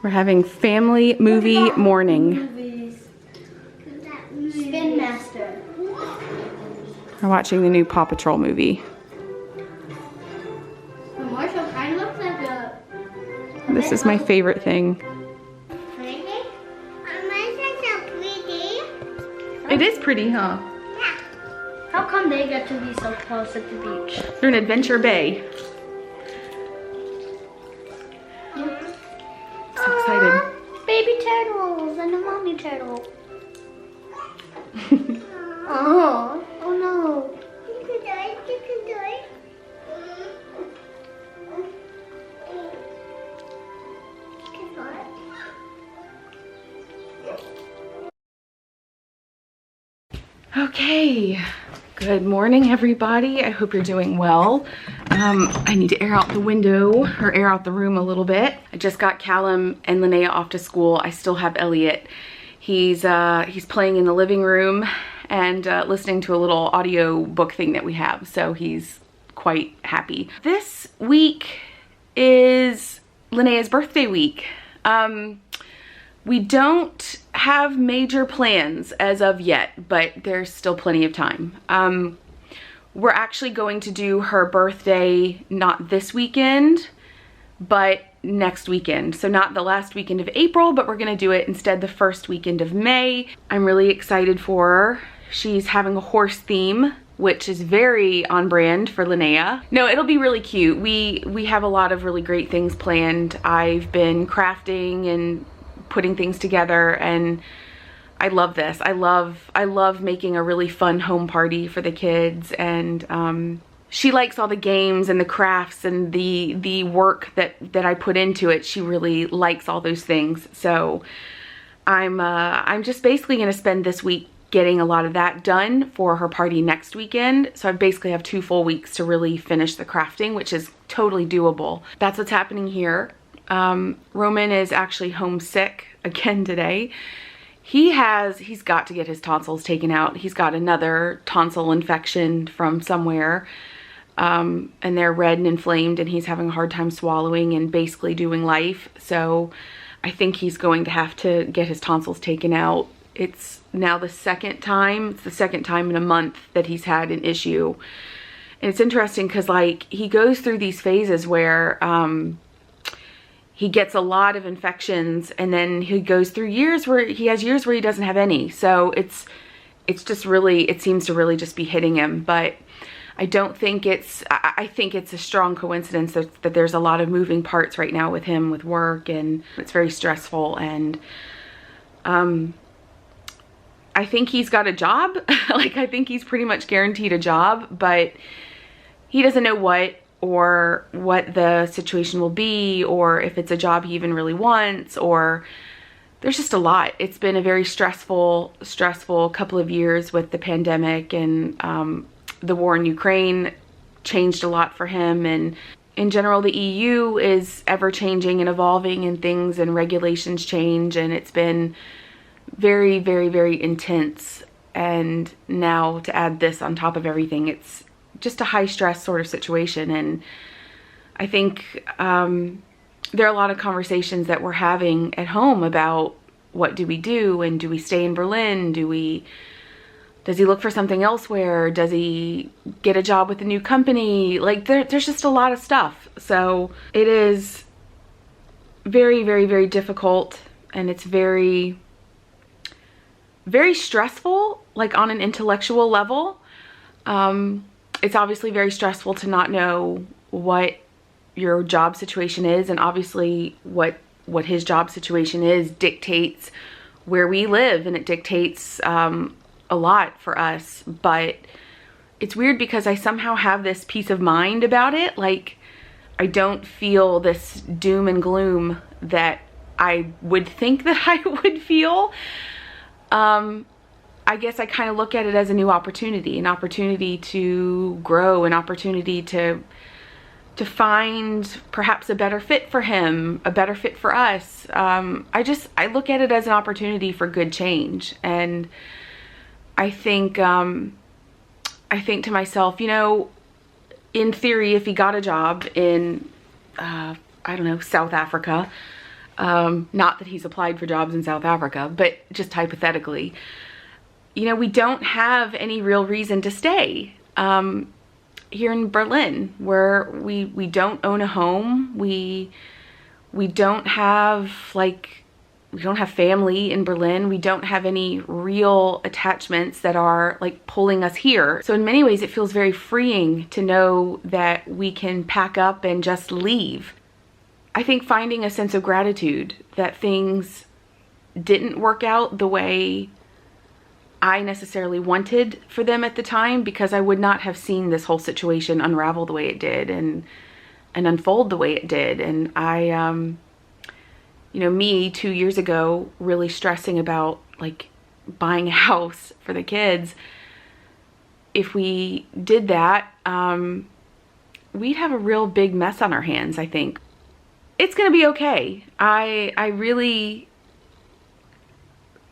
We're having family movie morning. Spin Master. We're watching the new Paw Patrol movie. Marshall kind of looks like a... This is my favorite thing. It is pretty, huh? Yeah. How come they get to be so close at the beach? They're in Adventure Bay. So excited. Baby turtles and a mommy turtle. Oh no. You can do it, you can do it. Okay, good morning everybody. I hope you're doing well. I need to air out the window or air out the room a little bit. I just got Callum and Linnea off to school. I still have Elliot. He's playing in the living room and listening to a little audio book thing that we have, so he's quite happy. This week is Linnea's birthday week. We don't have major plans as of yet, but there's still plenty of time. We're actually going to do her birthday not this weekend, but next weekend. So not the last weekend of April, but we're gonna do it instead the first weekend of May. I'm really excited for her. She's having a horse theme, which is very on brand for Linnea. No, it'll be really cute. We have a lot of really great things planned. I've been crafting and putting things together, and I love this. I love making a really fun home party for the kids, and she likes all the games and the crafts and the work that I put into it. She really likes all those things. So I'm just basically gonna spend this week getting a lot of that done for her party next weekend. So I basically have 2 full weeks to really finish the crafting, which is totally doable. That's what's happening here. Roman is actually homesick again today. He's got to get his tonsils taken out. He's got another tonsil infection from somewhere, and they're red and inflamed, and he's having a hard time swallowing and basically doing life. So I think he's going to have to get his tonsils taken out. It's now the second time. It's the second time in a month that he's had an issue. And it's interesting because, like, he goes through these phases where he gets a lot of infections, and then he goes through years where he doesn't have any. So it's just really, it seems to really just be hitting him. But I don't think I think it's a strong coincidence that there's a lot of moving parts right now with him, with work, and it's very stressful. And I think he's got a job. Like, I think he's pretty much guaranteed a job, but he doesn't know what the situation will be, or if it's a job he even really wants, or there's just a lot. It's been a very stressful couple of years with the pandemic, and the war in Ukraine changed a lot for him. And in general, the EU is ever changing and evolving, and things and regulations change, and it's been very, very, very intense. And now to add this on top of everything, it's just a high stress sort of situation. And I think there are a lot of conversations that we're having at home about what do we do, and do we stay in Berlin? Does he look for something elsewhere? Does he get a job with a new company? Like, there's just a lot of stuff. So it is very, very, very difficult, and it's very, very stressful, like on an intellectual level. It's obviously very stressful to not know what your job situation is, and obviously what his job situation is dictates where we live, and it dictates a lot for us. But it's weird because I somehow have this peace of mind about it. Like, I don't feel this doom and gloom that I would think that I would feel. I guess I kind of look at it as a new opportunity, an opportunity to grow, an opportunity to find perhaps a better fit for him, a better fit for us. I look at it as an opportunity for good change. And I think to myself, you know, in theory, if he got a job in, I don't know, South Africa, Not that he's applied for jobs in South Africa, but just hypothetically, you know, we don't have any real reason to stay here in Berlin, where we don't own a home. We don't have we don't have family in Berlin. We don't have any real attachments that are like pulling us here. So in many ways, it feels very freeing to know that we can pack up and just leave. I think finding a sense of gratitude that things didn't work out the way I necessarily wanted for them at the time, because I would not have seen this whole situation unravel the way it did and unfold the way it did. And you know, me 2 years ago, really stressing about like buying a house for the kids. If we did that, we'd have a real big mess on our hands, I think. It's gonna be okay. I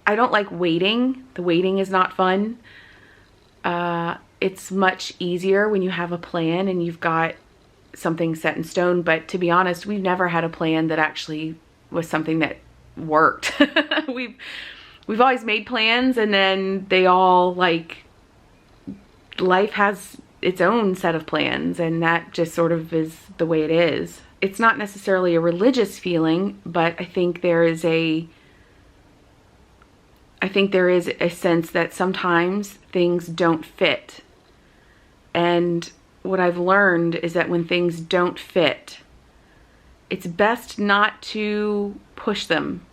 don't like waiting. The waiting is not fun. It's much easier when you have a plan and you've got something set in stone. But to be honest, we've never had a plan that actually was something that worked. We've always made plans, and then they all, like, life has its own set of plans, and that just sort of is the way it is. It's not necessarily a religious feeling, but I think there is a sense that sometimes things don't fit. And what I've learned is that when things don't fit, it's best not to push them,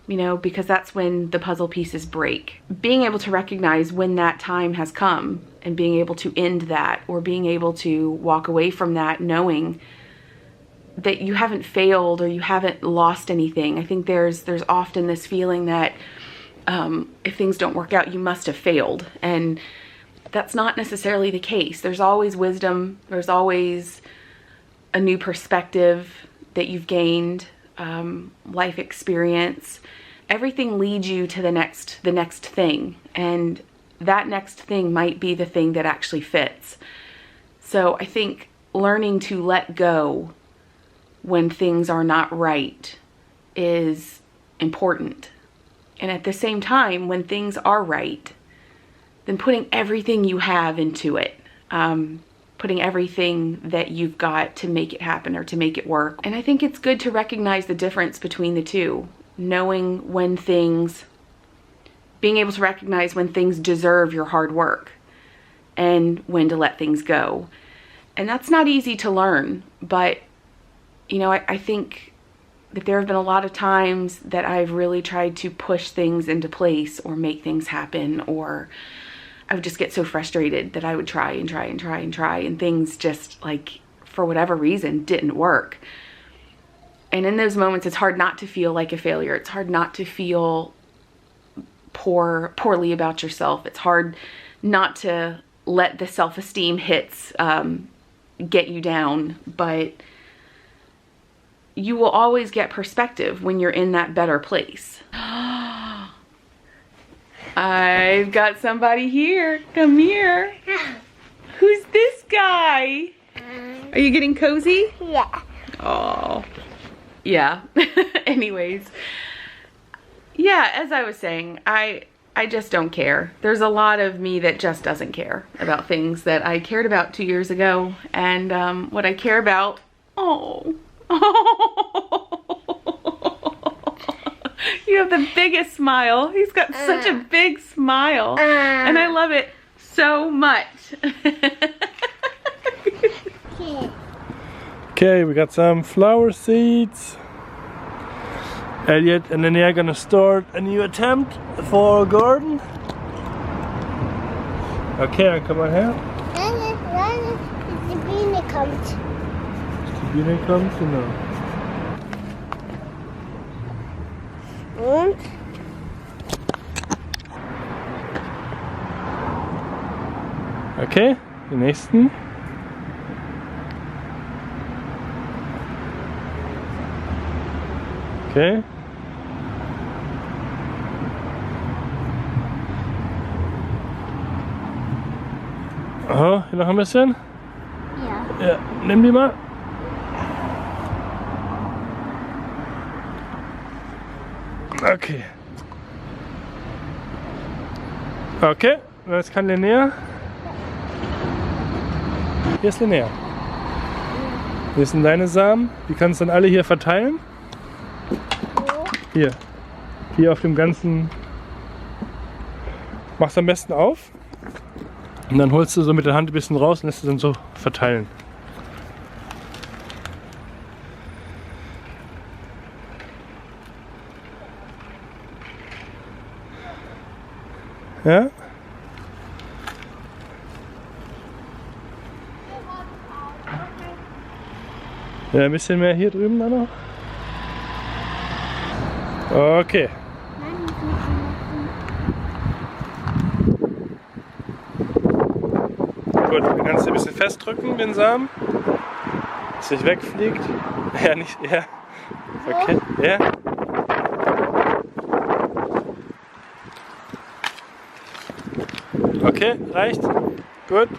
you know, because that's when the puzzle pieces break. Being able to recognize when that time has come and being able to end that, or being able to walk away from that knowing that you haven't failed or you haven't lost anything. I think there's often this feeling that if things don't work out, you must have failed. And that's not necessarily the case. There's always wisdom. There's always a new perspective that you've gained, life experience. Everything leads you to the next thing. And that next thing might be the thing that actually fits. So I think learning to let go when things are not right is important. And at the same time, when things are right, then putting everything you have into it, putting everything that you've got to make it happen or to make it work. And I think it's good to recognize the difference between the two, knowing when things, being able to recognize when things deserve your hard work and when to let things go. And that's not easy to learn, but you know, I think that there have been a lot of times that I've really tried to push things into place or make things happen, or I would just get so frustrated that I would try and try and try and try, and things just, like, for whatever reason, didn't work. And in those moments, it's hard not to feel like a failure. It's hard not to feel poorly about yourself. It's hard not to let the self-esteem hits get you down, but you will always get perspective when you're in that better place. I've got somebody here. Come here. Who's this guy? Are you getting cozy? Yeah. Oh, yeah. Anyways, yeah, as I was saying, I just don't care. There's a lot of me that just doesn't care about things that I cared about 2 years ago. And what I care about, you have the biggest smile. He's got such a big smile. And I love it so much. Okay, we got some flower seeds. Elliot and Linnea are gonna start a new attempt for a garden. Okay, come on here. Die Biene kommt. Die Biene kommt, genau. Und? Okay, die nächsten. Okay. Aha, hier noch ein bisschen? Ja. Ja, nimm die mal. Okay. Okay, und jetzt kann Linnea. Hier ist Linnea. Hier sind deine Samen. Die kannst du dann alle hier verteilen. Hier. Hier auf dem ganzen. Machst am besten auf. Und dann holst du so mit der Hand ein bisschen raus und lässt es dann so verteilen. Ja? Ja, ein bisschen mehr hier drüben dann noch. Okay. Gut, du kannst ein bisschen festdrücken, den Samen, dass er nicht wegfliegt. Ja, nicht, ja. Okay, ja. Okay, reicht. Gut.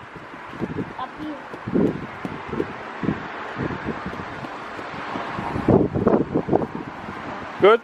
Gut.